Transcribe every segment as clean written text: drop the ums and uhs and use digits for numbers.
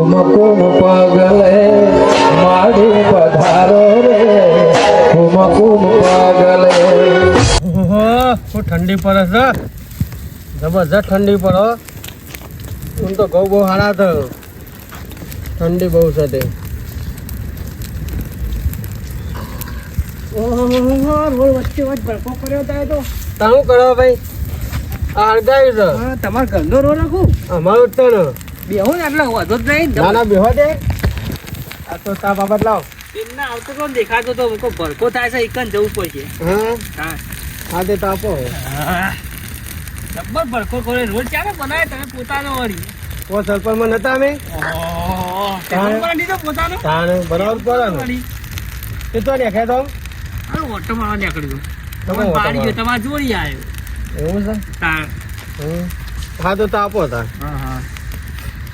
કુમકુમ પગલે માડી પધારો રે કુમકુમ પગલે. હું ઠંડી પડે છે, જબરજસ્ત ઠંડી પડે. હું તો ઘઉં બહુ સારા થયો, ઠંડી બહુ છે તે. વચ્ચે વચ્ચે ભડકો કર્યો થાય તો શું કરો ભાઈ? આ હળગાવ્યું છે. તમારા ઘરનો રો રાખું અમારું જ છે ને. બેહો ને એટલે વધો જ નહીં. ના ના બેહો દે. આ તો તા બાબત લાવ. એમના આવતો તો દેખાતો તો મૂકો ભડકો થાય છે એકન જવું પડશે. હા હા તે તાપો. જબ્બર ભડકો કરે રોજ ચાલે બનાવે તમે પોતાનો વળી. ઓ સરપંચમાં નતા અમે પોતાનો બરાબર પડે ને. એ તો દેખાય તો ઓટો મારવા નીકળ્યો તમે પાડી ગયો તમારે જોડી આવ્યો એવું છે. હા તો તાપો તા.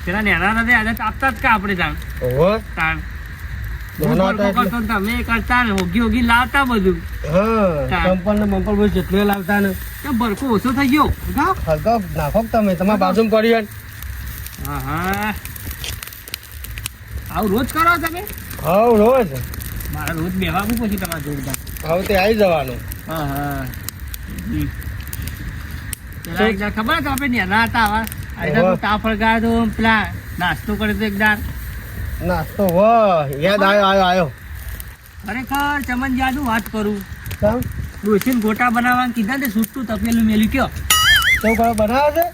પેલા નેના નથી આજે તાપતા જ કા આપણે તાણ ઓહો તાણ નાના હતા એટલે. કરતો ને તમે કરતા ને હોગી હોગી લાવતા બધું. હા ચંપલ ને બંપલ બધું જેટલું લાવતા ને. કેમ ભડકો ઓછો થઈ ગયો હલકો નાખો કે તમે તમારા બાજુમાં પડી જાય. હા આવું રોજ કરો તમે? હા રોજ. મારે રોજ બેવાનું પછી તમારે જોરદાર. હવે તે આવી જવાનું. ખબર તો આપણે નેના હતા આવા તાપ ફળગાયો તો પેલા નાસ્તો કરે તો એકદાર નાસ્તો વાહ યાદ આવ્યો. ખરેખર ચમન જાદુ વાત કરું કેમ ડોસીને ગોટા બનાવવાનું કીધા ને સૂટતું તપેલું મેલ્યું કયો શું કરો બનાવે છે?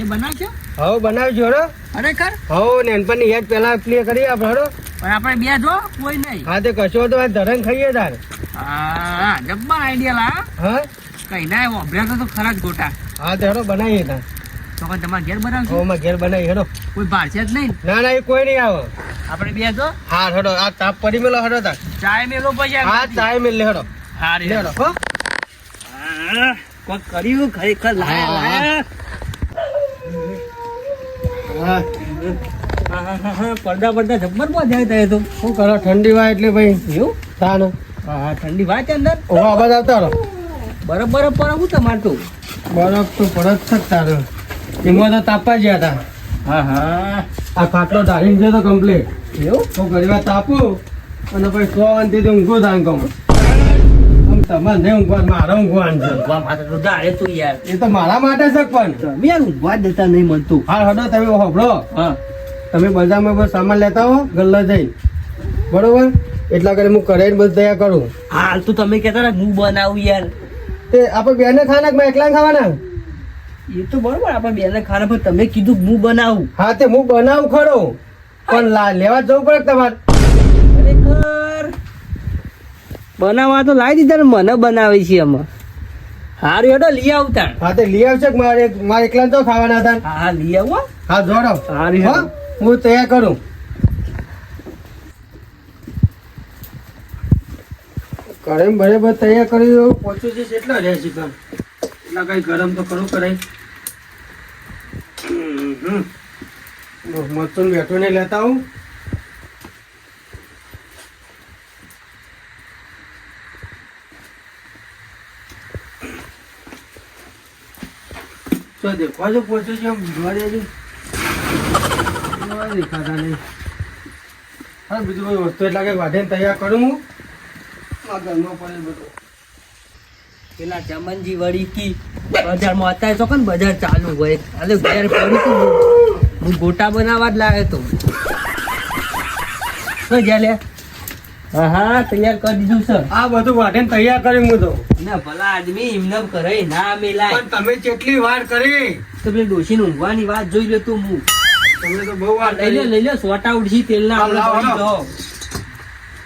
એ બનાવશો? હવે બનાવજો હેડો. ખરેખર હવે નેનપણની યાદ પેલા પ્લે કરી આપણે હેડો. પણ આપણે બે જો કોઈ નહીં. હા તે કશો તો ધરણ ખાઈએ તાર. હા જબ્બર આઈડિયા લા. હા કઈ ના વાપર્યા તો ખરા જ ગોટા. હા તે હેડો બનાવીએ તાર. તો કઈ તમારે ઘેર બનાવશો? હવે અમે ઘેર બનાવી હેડો. કોઈ ભારશે જ નહીં ને? ના ના એ કોઈ નહીં આવે. આપણે બે જો હા હેડો આ તાપ પડી મેલો હેડો તાર. ચાય મેલો પછી હા ચાય મેલ લે હેડો. હા લે હેડો હો. કોઈ કર્યું ખરેખર લાયા લાયા. પડદા પડદા જબ્બર મજા થાય તો શું કરો ઠંડી વાય એટલે ભાઈ એવું તાન. હા ઠંડી વાત અંદર ઓ આવાજ આવતા રહો. બરફ બરફ પડે હું તમારે તો બરફ તો પડત છે તાર. એમાં તો તાપવા ગયા હતા. હા આ ખાટલો ધારીને છે તો કમ્પ્લીટ. એવું તો ઘણી વાર તાપું અને પછી 100 વાનથી ઊંઘું થાય કહું. આમ તમારે નહીં ઊંઘવાનું મારે ઊંઘવાનું છે. ઊંઘવા માટે તો દાડે તું યાર એ તો મારા માટે છે પણ. તમે યાર ઊંઘવા જ દેતા નહીં મળતું. હા હડો તમે હોભળો. હા તમે બજારમાં બસ સામાન લેતા હો ગલ્લા જઈ બરોબર. એટલા કરી હું કરાઈને બધું તૈયાર કરું. હાલ તો તમે કહેતા ને હું બનાવું યાર. તે આપણે બેને ખાના કે એકલા ખાવાના? એ તો બરોબર આપણે બેને ખાના પણ તમે કીધું હું બનાવું. હા તે હું બનાવું ખરો પણ લેવા જવું પડે તમારે. ખરેખર બનાવવા તો લાવી દીધા ને મને બનાવી છે એમાં. હારું હેડો લઈ આવતા. હા તે લઈ આવશે કે મારે એકલા તો ખાવાના હતા. હા લઈ આવો. હા જોડો. હારું હા હું તૈયાર કરું. કરે બરાબર તૈયાર કરી પહોંચું છે એટલા રહેશે કામ. એટલા કઈ ગરમ તો કરું કરાય. મરચું બેઠું ને લેતા આવું. તો દેખવા જો પહોંચ્યું છે આમ જોવા દેજો. દેખાતા નહીં. હા બીજું કોઈ વસ્તુ એટલા કઈ વાઢીને તૈયાર કરું હું. આ ઘરમાં પડે બધું. પેલા ચમનજી વળી કી બજારમાં અત્યારે તો કન બજાર ચાલુ હોય અરે ઘેર પડી તો હું ગોટા બનાવવા જ લાવ્યો તો તો જા લે. હા તૈયાર કરી દીધું સર. આ બધું વાઢીને તૈયાર કર્યું હું તો. ના ભલા આદમી એમને કરે ના મેલાય. પણ તમે કેટલી વાર કરી? તો પેલી ડોશીને ઊંઘવાની વાત જોઈ લે તું હું. તમે તો બહુ વાર લઈ લે સોટા ઉડશી તેલના આપણે લાવો, પડી લાવો. જાઓ.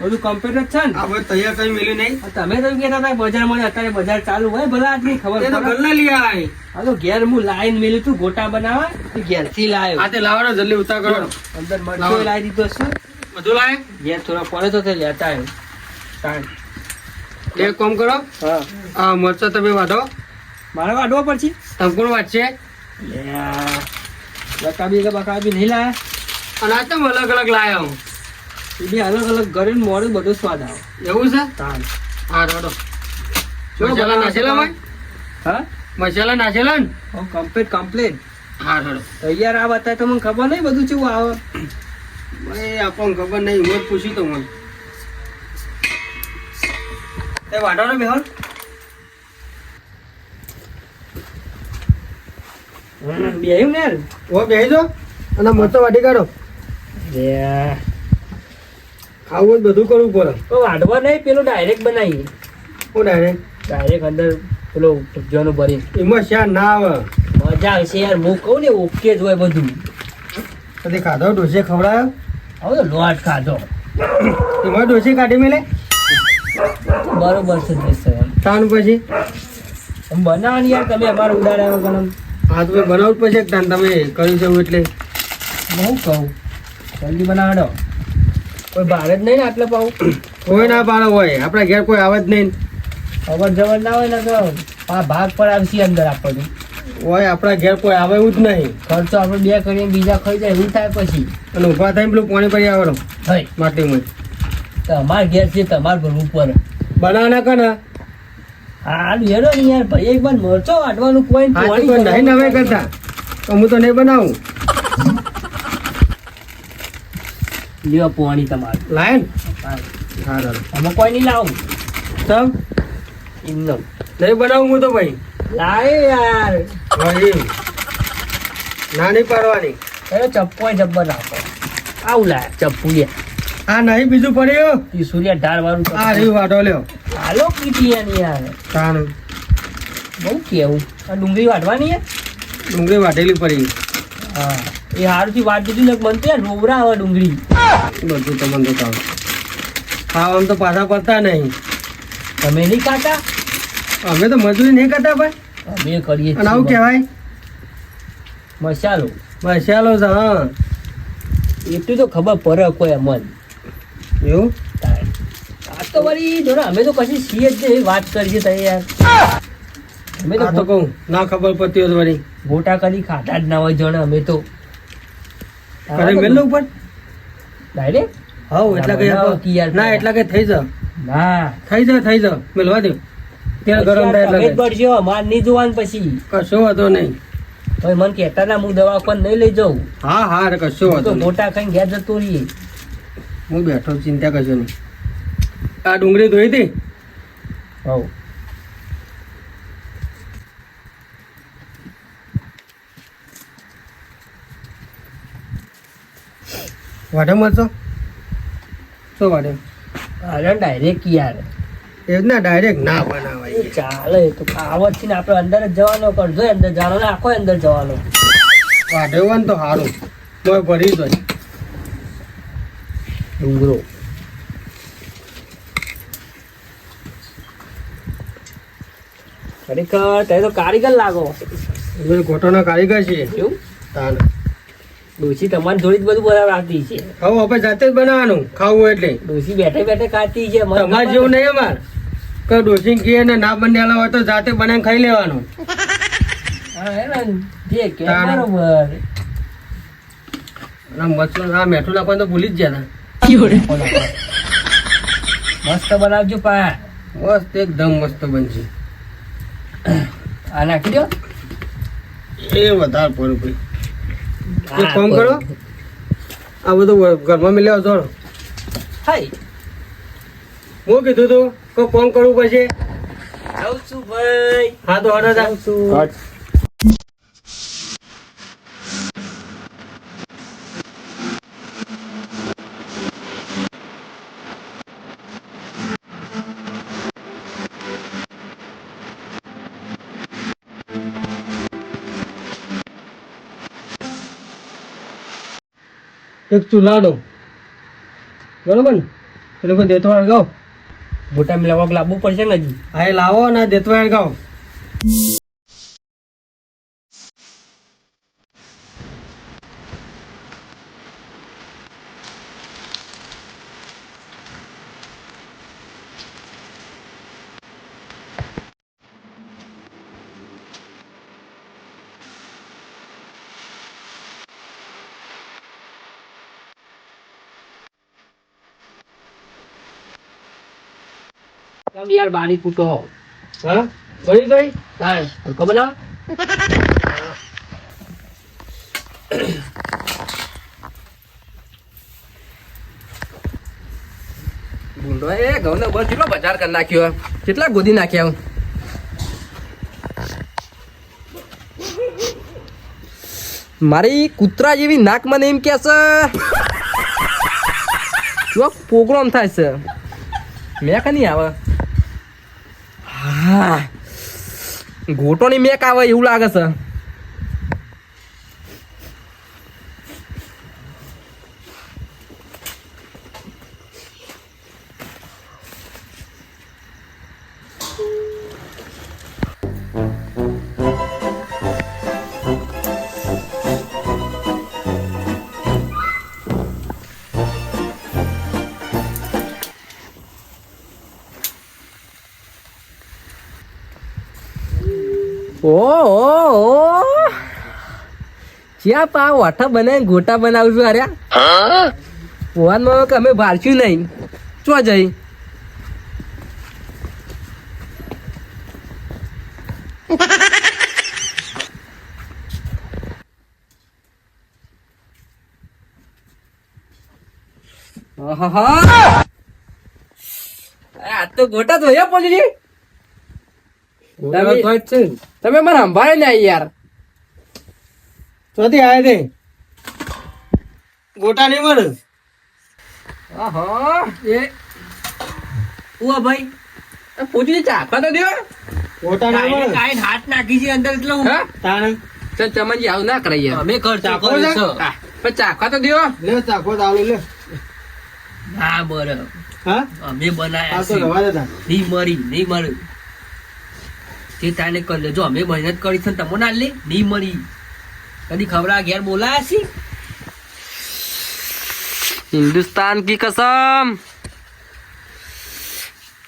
બધું કમ્પ્યુટર છે ને. આ બધું તૈયાર કરી મેલ્યું નહીં. તમે તો કહેતા હતા બજારમાં અત્યારે બજાર ચાલુ હોય ભલા આદમી ખબર એ તો પડે. ગલ્લા લઈ આય. આ તો ઘેર હું લાઈન મેલ્યું તું ગોટા બનાવવા તે ઘેરથી લાવ્યો. આ તે લાવવાનો જલ્દી ઉતાર કરો. અંદર મરચો લાવી દીધો છે બધું લાય. ઘેર થોડા પડે તો તે લેતા આવ્યો. તાણ. એક કામ કરો. હા આ મરચા તમે વાઢો. મારે વાઢવો પડશે. તમે કોણ વાંચશે? બકાબી કે બકાબી નહીં લાયા. અને આ તમે અલગ અલગ લાયા હું. એ બી અલગ અલગ કરીને મોડે બધો સ્વાદ આવે. એવું છે? તાણ. હા રોડો. મસાલા નાખેલા ભાઈ? હા મસાલા નાખેલા ને? કમ્પ્લીટ હા હેડો તૈયાર આ બતાય તો મને ખબર નહીં બધું કેવું આવે. ભાઈ આપણને ખબર નહીં હું જ પૂછી તો મને એ વાટવાનો બેહોન બેહ્યું ને ઓ બેહી જો અને મોટો વાટી કાઢો ખાવું હોય તો બધું કરવું પડે તો વાઢવા નહીં, પેલું ડાયરેક્ટ બનાવીએ. હું ડાયરેક્ટ અંદર પેલો ભૂજવાનું ભરી એમાં શા ના આવે મજા આવશે યાર. હું કહું ને ઓકે જ હોય બધું. કદી ખાધો ડોસે ખવડાયો હવે તો લોટ ખાધો એમાં ડોસે કાઢી મેલે બરોબર છે જશે એમ. તાન પછી એમ બનાવવાની યાર તમે અમારે ઉડાડ્યા વગર એમ. હા તમે બનાવું જ પછી તાન તમે કર્યું છે એવું એટલે હું કહું જલ્દી બનાવડો. કોઈ બહાર જ નહીં ને આટલે પાવું. કોઈ ના પાડો હોય આપણા ઘેર કોઈ આવે જ નહીં અવર જવર ના હોય ને તો આ ભાગ પર આવશે અંદર આપણને. હોય આપણા ઘેર કોઈ આવે એવું જ નહીં ખર્ચો આપણે બે કરીને બીજા ખાઈ જાય એવું થાય પછી. અને ઊભા થઈને પેલું પાણી પડી આવડો ભાઈ માટીમાં તમાર ઘેર છે તમારે ભરવું પડે. બનાવ ના કર હાલ હેરો ને યાર ભાઈ એક વાર મરચો વાટવાનું કોઈ હા તો કોઈ નહીં નવે કરતા તો હું તો નહીં બનાવું લ્યો પોણી તમારે લાયન હા દાદા અમે કોઈ નહીં લાવું તમ એમનો નહીં બનાવું હું તો ભાઈ લાવે યાર. ભાઈ ના નહીં પાડવાની એ ચપ્પુ જબ્બર નાખો. આવું લાય ચપ્પુ લે હા નહીં બીજું પડ્યું ઈ સૂર્ય ઢાળ વાળું આ ચપ્પુ. રહ્યું વાટો લ્યો હાલો પીટીયાની યાર તાણ બહુ કેવું. આ ડુંગળી વાટવાની યાર. ડુંગળી વાટેલી પડી હા એ હારુંથી વાટ દીધું ને મન તો યાર રોવરા આવે ડુંગળી. બધું તમને તો કામ ખાવામાં તો પાછા પડતા નહીં તમે નહીં ખાતા અમે તો મજૂરી નહીં કરતા ભાઈ અમે કરીએ અને આવું છીએ. કહેવાય મસાલો મસાલો છે હા એટલું તો ખબર પડે કોઈ અમન. એવું આ તો વળી જો ને અમે તો કશી છીએ જ નહીં વાત કરીએ તઈ યાર. અમે આ તો તો કહું ના ખબર પડતી હોય તો વળી ગોટા કદી ખાતા જ ના હોય જોણે અમે તો. ઘરે મેલું ઉપર ડાયરેક્ટ હા એટલા કઈ બનાવો કે યાર. ના એટલા કઈ થઈ જા ના થઈ જા મેલવા દે ત્યાં ગરમ થાય તમે જ એટલે પડશો માર નહીં જોવાનું પછી. કશો વાંધો નહીં તો મને કહેતા ના હું દવાખાને નહીં લઈ જાઉં. હા હા કશો હું વાંધો તો નહીં ગોટા ખાઈને ઘેર જતો રહીએ. હું બેઠો ચિંતા કશો નહીં આ ડુંગળી ધોઈ હતી હવ વાઢે મળશો શું વાઢે અરે ડાયરેક્ટ યાર એ જ ના ડાયરેક્ટ ના બનાવાય એ ચાલે તો આવત છે ને આપણે અંદર જ જવાનો કરજો અંદર જવાનો ને આખો અંદર જવાનો. વાઢે હોય ને તો સારું મોય ભરી દો ડુંગરો ખરેખર તે તો કારીગર લાગો. ગોટોના કારીગર છે એવું તાન ડોસી તમારી જોડી જ બધું બધા રાખતી છે. ખાવું આપણે જાતે જ બનાવવાનું ખાવું હોય એટલે ડોસી બેઠે બેઠે ખાતી છે. મને તમારે ખબર જેવું નહીં અમાર કે ડોસી કીએ ને ના બનેલા હોય તો જાતે બનાવીને ખાઈ લેવાનું હા, હે ને? જે કે તાણ. બરોબર. અને મરચું આ મેઠું નાખવાનું તો ભૂલી જ ગયા મસ્ત બનાવજો પા. મસ્ત એકદમ મસ્ત બનશે આ નાખી દો. એ વધારે પડું ભાઈ એક હા, કામ કરો આ બધું ઘરમાં મિલ્યા છો હાય હું કીધું તું કોઈ કામ કરવું પડશે જાઉં છું ભાઈ. હા તો હડો જાઉં છું. એક ચૂલાનો બરોબર ને એટલે કોઈ દેતો ગાવ મોટા મિલાવક લાવવું પડશે ને હજી. હા એ લાવો ને દેતો ગાવ તમે યાર બારી કૂટો. હા બની ગઈ હા હલકો બનાવો. ભૂંડો એ ઘઉંનો બસ કેટલો બજાર કરી નાખ્યો, કેટલા ગોદી નાખ્યા. મારી કૂતરા જેવી નાક મને એમ કે છે જો પ્રોગ્રામ થાય છે મેક નહીં આવે. હા ઘોટોની મેક આવે એવું લાગે છે. ઓ જ્યાં પા વાઠા બનાવીને ગોટા બનાવશું. અરે ભગવાનમાં અમે ભારશું નહીં ચો જઈ. આ તો ગોટા તો પહોંચી તમે મને સંભાળે ને યાર. ચોથી આયા તે ગોટા નહીં મળે. એ ઉવા ભાઈ પૂછી ચાખવા તો દો. ગોટા નહીં મળે. કાઈ હાથ નાખી છે અંદર એટલે હું તાણે ચાલ ચમનજી આવું ના કરાય યાર. અમે ઘર ચાખો પણ ચાખવા તો દો. લે ચાખો તો આલો લે. ના બરાબર હા અમે બનાયા આ તો રવા દેતા. નહીં મરી તે તાને કરી લેજો. અમે મહેનત કરી છે તમો ના લે નહીં મરી. કદી ખબર ઘેર બોલાયા છે. હિન્દુસ્તાન કી કસમ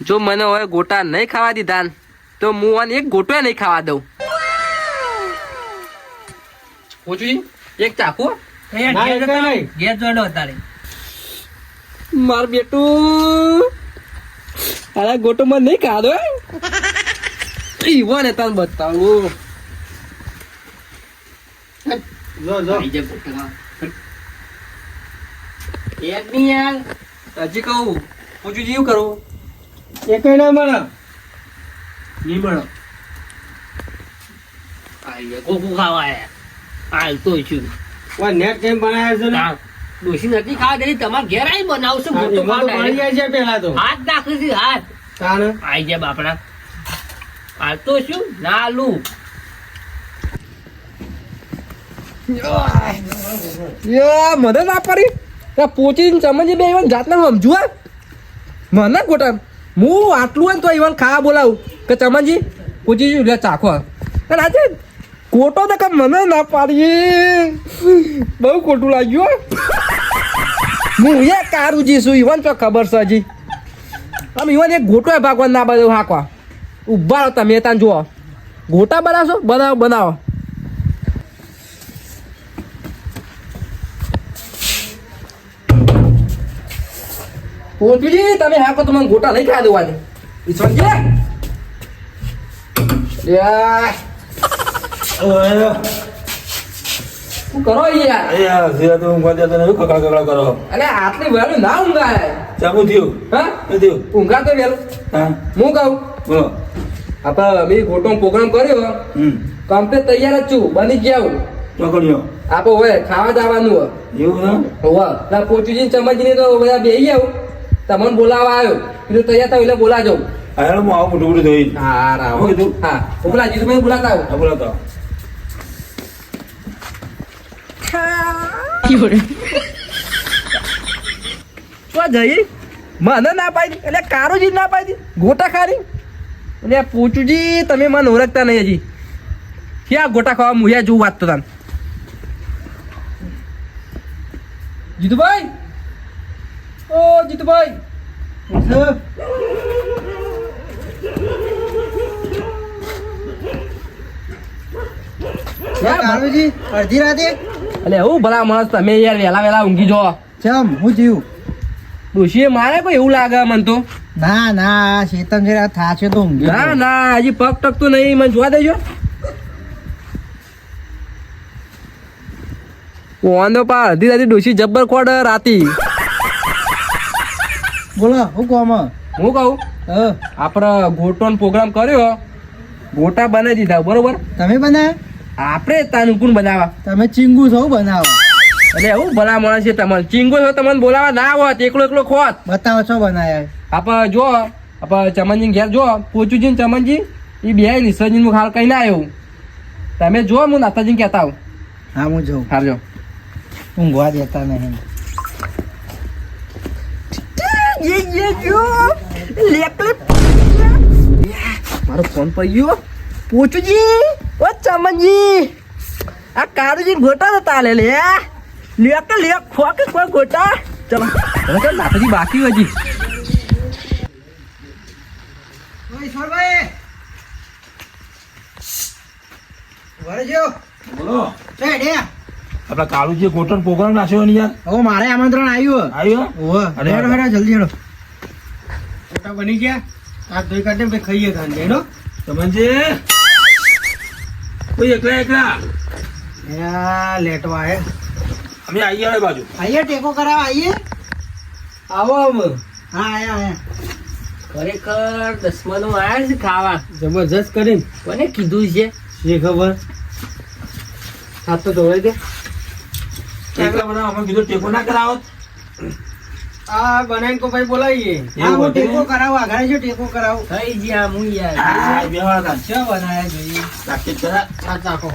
જો મને હવે ગોટા નહીં ખાવા દીધા તો હું આને એક ગોટો નહીં ખાવા દઉં. પૂછું એક ચાકુ ઘેર જોડો તારે માર બેટું અરે ગોટો મને નહીં ખાવા દો. ઈવો ને તને બતાવું જો જો હજી કહું પૂછું જીવ કરું એક ના મળે. નહીં મળો. કોકું ખાવા હાલ તો છું નેટ કેમ બનાવ્યા છે ને? ડોસી નથી ખાવા દેલી તમારે ઘેર આવી બનાવશો. હા, એમાં તો બળી જાય છે પેલા તો. હાથ નાખે છે હાથ તાણે આઈ જાય બાપડા. હાલ તો શું ના આલું મને ના પડી પોચી સમજી બે ઇવન જાતના સમજુ. મને ગોટા હું આટલું હોય ને તો ઇવન ખાવા બોલાવું કે ચમનજી પૂછી લે ચાખો. અને આજે ગોટો તો મને ના પાડી બહુ ખોટું લાગ્યું. હું એ કારુજી છું ઇવન તો ખબર છે હજી. આમ ઇવન એક ગોટો ભાગવાન ના બધું હાંકવા ઉભા રહો તમે ત્યાં જુઓ. ગોટા બનાવશો બનાવો. પોચુજી તમે હાકો તો મને ગોટા નહીં ખાવા દેવા દે. ઈશ્વરજી શું કરો યાર? અરે આટલી વહેલું ના ઊંઘાય. હા ઊંઘા તો વહેલું. હું કહું બોલો. આપણે અમે ગોટો પ્રોગ્રામ કર્યો કમ્પ્લીટ તૈયાર જ છું. બની ગયા આપો હવે ખાવા જવાનું હોય. પોચુજી ચમચજી તો બધા બેસી જાવ. તમને બોલાવા આવ્યો કીધું તૈયાર થાવ એટલે બોલાજો. હા બોલા જીતુભાઈ બોલાતા આવો. બોલાતા જઈ મને ના પાડી એટલે કારુજી ના પાડી ગોટા ખારી. એટલે પૂછુજી તમે મને ઓળખતા નહીં હજી. ક્યાં ગોટા ખાવા મુયા જેવું વાત તો તાન. જીતુભાઈ ઓ જીતુભાઈ અડધી રાતે એટલે હું ભલા માણસ તમે યાર વેલા ઊંઘી જો. ચમ હું જીવ ડોશીએ મારે કોઈ એવું લાગે મને તો. ના શેતન જરા થાશે તો ના હજી પગ ટકતો નહીં. મને જોવા દેજો. ઓનો પા અડધી રાતે ડોશી જબ્બર ખોડ રાતી બોલો હું કોમ હું કહું આપણે ગોટોનો પ્રોગ્રામ કર્યો, ગોટા બનાવી દીધા બરોબર. તમે બનાવ્યા? આપણે તાનું કોણ બનાવવા? તમે ચીંગુ છો બનાવો. એટલે એવું ભલા માણસ છે તમને ચીંગો છો, તમને બોલાવા ના હોત, એકલો એકલો ખોત. બતાવો છો બનાયા. આપણે જો આપણે ચમનજી ઘેર જો પોચુજી ચમનજી એ બે નિસર્જી નું હાલ કઈ ના આવ્યું. તમે જો હું નાતાજી કહેતા આવું. હા હું જોઉં. હારજો. ઊંઘવા દેતા નહીં. મારો ફોન પર ગયો. પોચુજી ઓ ચમનજી આ કારુજી ગોટા હતા લે લે ફોકસ પર ગોટા. ચલો હવે નાતાજી બાકી હજી. ઈશ્વરભાઈ વરજો બોલો તો હેડ્યા. આપડા કાળુજી ગોટન પ્રોગ્રામ નાખ્યો ને યાર. હવે મારે આમંત્રણ આવ્યું. આવ્યો? ઓહો હેડો હેડો જલ્દી હેડો. મોટા બની ગયા હાથ ધોઈ કાઢે પછી ખાઈએ ખાન જઈને તમને કોઈ એકલા એકલા લેટવા હે અમે આવીએ હવે બાજુ. આઈએ ટેકો કરાવવા આઈએ. આવો આવો હા આયા ખરેખર દસમાનું આયા છે ખાવા. જબરજસ્ત કરીને કોને કીધું છે? શી ખબર હાથ તો ધોવાઈ દે. એકલા બધા અમે કીધું ટેકો ના કરાવો. આ બનાવીને કો ભાઈ બોલાવીએ. હા હું ટેકો કરાવું. આઘાડે જો ટેકો કરાવું. થઈ ગયા હું યાર. આ બેવા કાઢ. ચા બનાયા જોઈએ. તાકીદ કરા. આ ચાખો.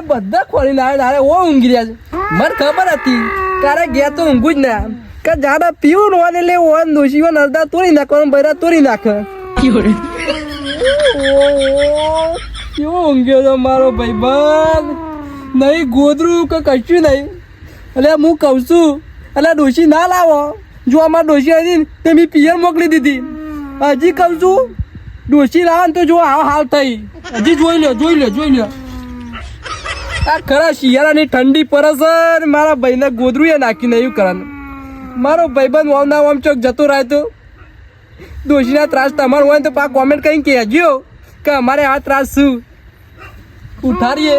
બધા ખોલી ના તારે ઓ ઊંઘી રહ્યા છે. મને ખબર હતી તારે ગયા તો ઊંઘું જ ના કે જાડા પીવું નો ને એટલે ઓન દોશીઓ નરદા તોડી નાખવાનું બૈરા તોડી નાખે. કેવો ઊંઘ્યો તો મારો ભાઈબંધ. નહીં ગોદરું કે કશું નહીં. એટલે હું કહું છું એટલે ડોશી ના લાવો. જો અમારે ડોશી હતી ને તે મેં પિયર મોકલી દીધી. હજી કહું છું ડોશી લાવો ને તો જો આવો હાલ થઈ. હજી જોઈ લો. આ ખરા શિયાળાની ઠંડી પરસ ને મારા ભાઈને ગોદરું એ નાખી નહીં કરવાનું. મારો ભાઈબંધ ઓમ ના ઓમ ચોક જતો રહે તો દોશીના ત્રાસ તમારો હોય તો પા કોમેન્ટ કઈ કહેજો કે અમારે આ ત્રાસ શું ઉઠાડીએ.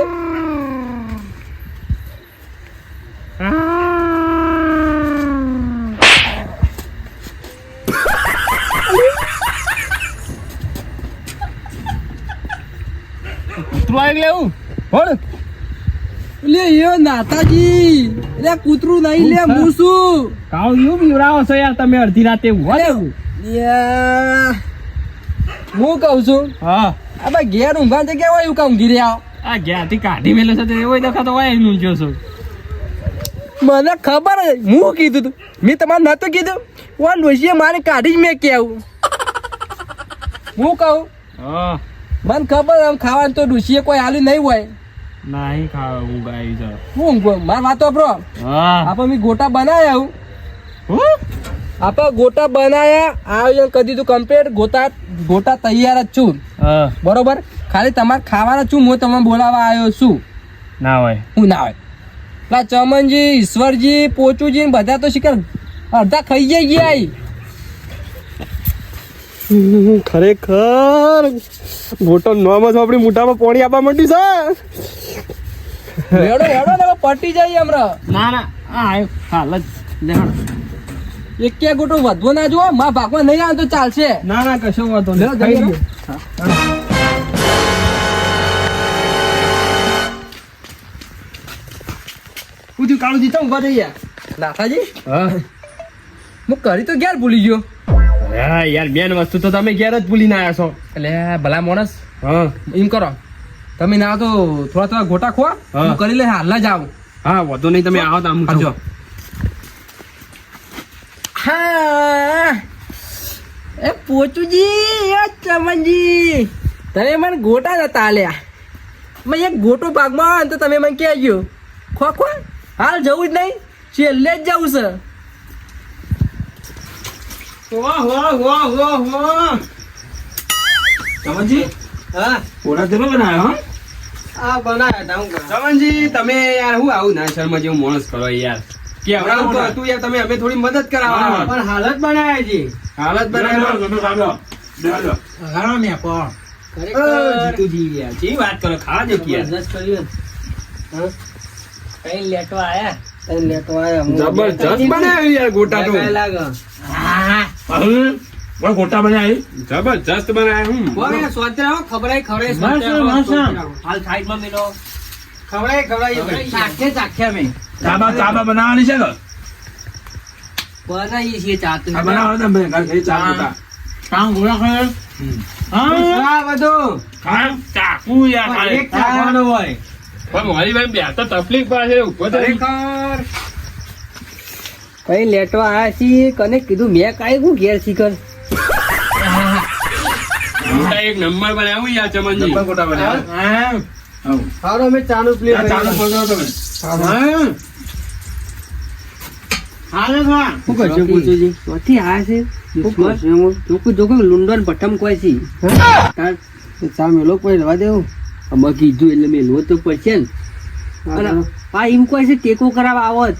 કૂતરું આવી ગયું. હોળ લે યો નાતાજી લે કૂતરું નહીં લે હું શું કાવ યુ બીવરાવો છો યાર તમે અડધી રાતે ઊંઘવા દેવું. હું કહું છું હા આ ભાઈ ઘેર ઊંઘા જગ્યા હોય એવું કામ ઊંઘી રહ્યા. આ ઘેરથી કાઢી મેલે છે તો એવો દેખાતો હોય એનું ઊંઘ્યો છો. મને ખબર જ હું કીધું તું મેં તમારે નતું કીધું ઓન ડોશીએ મારે કાઢી જ મેં કેવું. હું કહું હા મને ખબર આમ ખાવાનું તો ડોશીએ કોઈ હાલી નહીં હોય. નહીં ખાવા ઊંઘ આવી છે. હું ઊંઘું મારી વાતો બ્રો. હા આપણે મેં ગોટા બનાવ્યા હું આપણે ગોટા બનાવ્યા આયોજન કરી દીધું કમ્પ્લીટ. ગોટા તૈયાર જ છું હા બરોબર. ખાલી તમારે ખાવાના છું હું તમને બોલાવવા આવ્યો છું. ના હોય હું ના હોય પેલા ચમનજી ઈશ્વરજી પોચુજી બધા તો શિકાર અડધા ખાઈ ગયા. ખરેખર ગોટો નોમ જ આપણી મોઢામાં પાણી આપવા માંડી છે. હેડો હેડો ને પટી જાય હમણાં. ના ના આ હાલ જ લેહાણ. એક ક્યાં ગોટો વધવો ના જો માં ભાગમાં નહીં આવે તો ચાલશે. ના ના કશો વાંધો લેવો, નહીં. જલ્દી પૂછ્યું કાળુજી તો ઊભા થઈ ગયા. નાથાજી હા હું કરી તો ઘેર ભૂલી ગયો. હા યાર બેન વસ્તુ તો તમે ઘેર જ ભૂલીને આવ્યા છો. એટલે ભલા માણસ હા એમ કરો તમે ના તો થોડા ગોટા ખોવા હા. હું કરી લે હાલ જ આવું. હા વધુ નહીં તમે આવો તો આમ આવજો. હા એ પોચુજી એ ચમનજી તમે મને ગોટા નતા આલ્યા. મેં એક ગોટો ભાગમાં આવે ને તો તમે મને કહેજો ખો ખો હાલ જવું જ નહીં છેલ્લે જ જવું છે. વાહ વાહ વાહ વાહ વાહ. ચમનજી હા ઓડા જરૂર બનાવ્યો આ બનાયા હતા હું કરું. ચમનજી તમે યાર હું આવું ના શર્મા જેવું માણસ કરો યાર કે હમણાં તો હતું યાર તમે અમે થોડી મદદ કરાવવા પણ હાલત બનાયા છે. હાલત હા બનાવ્યો તમે સાંભળો બેસો. ઘણો મેં પણ જીતુજી યાર કેવી વાત કરો ખાવા જો કે યાર જબરજસ્ત કર્યું હા કઈ લેટો આયા તને લેતો આયા હું જબરજસ્ત બનાવ્યું યાર ગોટા તો કાંઈ લાગે પણ ગોટા બન્યા એ જબરજસ્ત બનાવ્યા હું ઓય સોચરાઓ ખબરાય હાલ સાઈડ માં મેલો ખવડાય ચાખે ચાખ્યા મેં ચાબા બનાવવાની છે ને બનાવીએ છીએ ચા તો આ બનાવો તમે ઘર ખાઈ ચા ગોટા આ બધું ખાય ચાકુ યાર ખાય એક ખાવાનું હોય પણ મારી ભાઈ બે તો તકલીફ પડે ઉભો તો ખરેખર કઈ લેટવા આયા છીએ કને કીધું મેં કાઈ હું ઘેર શીખર ગોટા એક નંબર બનાવ્યું યાર ચમનજી નંબર ગોટા બન્યા હા આવ હાલો અમે ચાનું પ્લેટ આ ચાલો પકડો તમે હાલે હા શું કરશે પૂછુજી ક્યાંથી આયા છે શું કરશે હું જોકું જોકું લુંડન ભઠ્ઠમ કોઈ છી ચા મેલો કોઈ રહેવા દેવું અમે કીધું એટલે મેલવો તો પડશે ને અને આ એમ કોઈ છે ટેકો કરાવવા આવત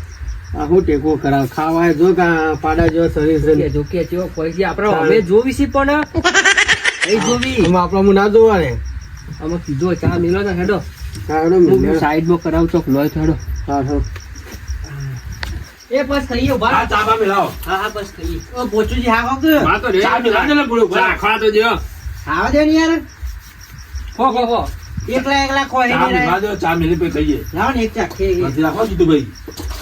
આ હું ટેકો કરાવ ખાવા જો કા પાડા જો શરીર છે કે જો કે ચેવો કોઈ છે આપણે અમે જોવી છે પણ એ જોવી એમાં આપણા ના જોવા ને અમે કીધું ચા મેલો ને હેડો કારણો હું સાઈડ માં કરાવ ચોક લોય હેડો હા એ બસ ખાઈએ આ ઉભા ચાબા મિલાવો હા હા બસ ખાઈએ ઓ પોચુજી હા કોક માં તો રે ચા મિલાવો ને પૂરો ચા ખા તો જો ખાવા દે ને યાર હો હો હો એકલા ખોઈ ચા મિલા દો ચા મિલી પે કહીએ લાવો ને એક ચાખે નથી રાખો જીતુભાઈ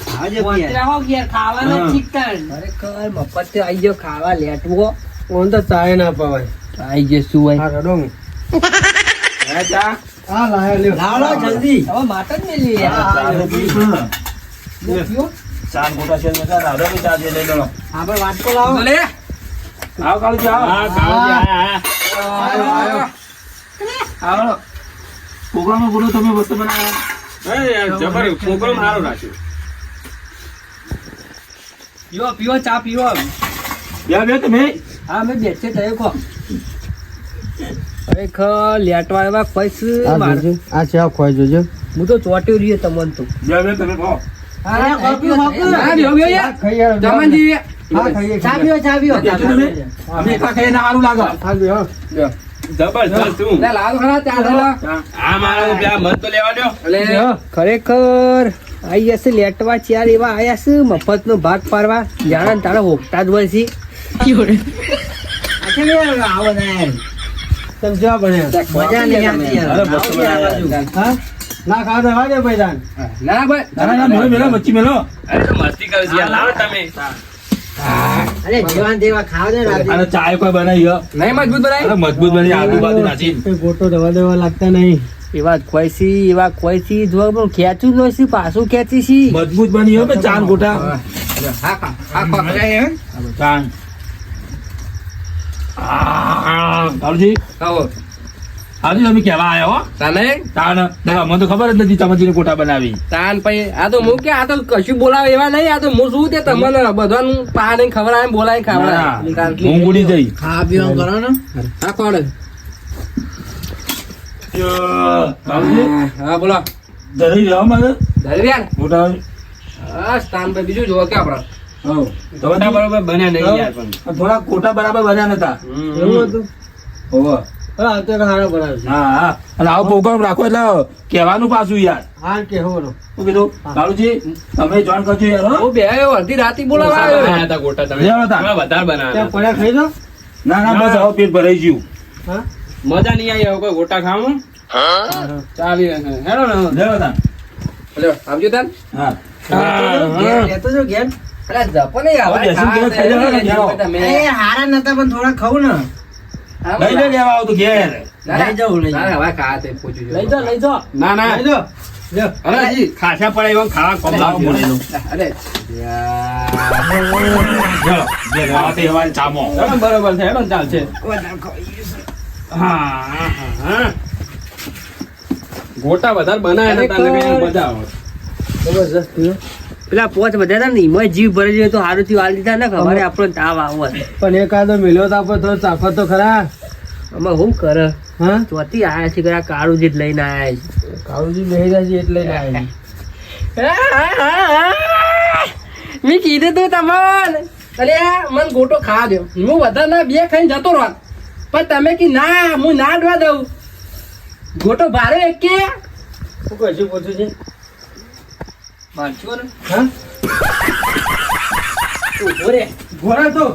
ખાવા દે યાર વંતરા હો ગયા ખાવાના હા. ચિકન ખરેખર મફત આઈ ગયો ખાવા લેટવો ઓન તો ચાય ના પવાય આઈ ગયો શું હોય હા રડો હે ચા હા લાયા લ્યો લાવો જલ્દી હવે માટ જ મેલી ચા તો પીશું ને. લે પીઓ ચા ને ગોટા છે ને ચા રાડો બી ચા દે લઈ લો આપણે વાટકો લાવો લે આવ કાળજી આવ હા ખાવા આયા આવો પ્રોગ્રામ પૂરો તમે વસ્તુ બનાવ્યા અરે યાર જબર પ્રોગ્રામ સારો રાખ્યો પીઓ પીઓ ચા પીઓ બે તમે હા મેં બેસે થયો ખો ખરેખર લેટવા એવા પૈસા માર આ છે ખોઈ જોજો હું તો ચોટ્યો રહ્યો તમને તો બે તમે કહો અરે, ખોપ્યું, ખોપ્યું. હા લ્યો લ્યો યાર ખાઈ યાર ચમનજી હા ખાઈએ ચા પીઓ ચા પીઓ બેઠો તમે અમે એકલા ખાઈને સારું લાગે હા લ્યો જબરજસ્ત હું લે લાવો ખરા ચા લો આ મારા પેલા મત તો લેવા દો એટલે ખરેખર આઈ હશે લેટવા ચાર એવા આયા છે મફત નો ભાગ પાડવા જાણે તારા હોકતા જ હોય છે આખે ને આવો ને સમજવા બન્યા મજા નહીં આવતી યાર. અરે મસ્ત બનાવ્યા. હા ના ખાવા દેવા દે ભાઈ દાન ના ભાઈ ના ના મેલો મેલો વચ્ચે મેલો અરે તો મસ્તી કરે છે યાર લાવો તમે અરે જેવાન તેવા ખાવા દે ને આજે. અને ચાય કોઈ બનાવી હો. નહીં મજબૂત બનાય અરે મજબૂત બની આજુબાજુ નાચી એ ગોટો દવા દેવા લાગતા નહીં એવા કોઈ સી જો પણ ખેંચું જ નથી પાછું ખેંચી છી મજબૂત બની હો કે ચાન ગોટા ચાન કાળજી આજે તમે કેવા આયા હો તમે તાન દેખા મને તો ખબર જ નથી ચમચીની ગોટા બનાવી તાન પછી આ તો હું કે આ તો કશું બોલાવે એવા નહીં આ તો હું શું તે તમને બધાનું પા નહીં ખબર આવે બોલાય ખબર હું ગુડી જઈ ખાવા પીવાનું કરો ને હા કોણ કાળજી હા બોલો જરી રહ્યો મને દરમિયાન ગોટા હા સ્થાન પર બીજું જોવો કે આપડે હો ગોટા બરોબર બન્યા નહીં યાર પણ થોડા ગોટા બરાબર બન્યા નતા એવું હતું હોવે હા તો હારો બનાવશે હા હા અને આવો પ્રોગ્રામ રાખો એટલે કહેવાનું પાછું યાર હા કે હોરો શું કીધું કાળુજી તમે જોઈન કરજો યાર હો હું બે અડધી રાતી બોલાવા આવ્યો બનાયા હતા ગોટા તમે લેવા હતા. થોડા વધારે બનાવ્યા ત્યાં પડ્યા ખાઈ દો ના ના બસ હવે પેટ ભરાઈ ગયું હા મજા નહીં આવી હવે કોઈ ગોટા ખાવાનું ચાલી હેડો ને લેવા તા લ્યો આવજો તાન હા ઘેર લેતો જો ઘેર અરે જપો નહીં હવે આવે બેસીને ઘેર ખાઈ લેવાના ને જાઓ. એ હારા નતા પણ થોડા ખાવું ને લઈ લે લેવા આવું તો ઘેર લઈ જાઉં, લઈ જાઉં. હવે ખા તે પૂછ્યું લઈ જાઓ લઈ જાઓ ના ના લઈ જાઓ લ્યો અરે હજી ખાસા પડે એવા ખાવા કોમ લાવો લાવો મને લો. અરે ચલો ઘેર આવા તે હવારે ચામો ચાલો બરોબર છે હેડો ને ચાલશે હા હા ગોટા વધારે બનાવ્યા હતા એટલે કઈ મજા આવે જબરજસ્ત થયું પેલા પોચ બધા હતા ને એમાં જીવ ભરી જાય તો સારું થયું હાલ દીધા ને ખબર આપણો તાવ આવો પણ એકાદો મિલ્યો તો આપણે થોડો ચાખો તો ખરા અમે શું કરે હા ચોથી આયા છે કે આ કાળું જ લઈને આયા કાળુજી બેહી જાય છે એટલે ના આવી. છે મેં કીધું તું તમને અરે મને ગોટો ખાવા દો હું વધારે ના બે ખાઈને જતો રહો પણ તમે કી ના હું ના ડવા દઉં ગોટો ભારે એક કે શું કશું પૂછું છે માનશો ને હા ઉભો રે ઘોડા તો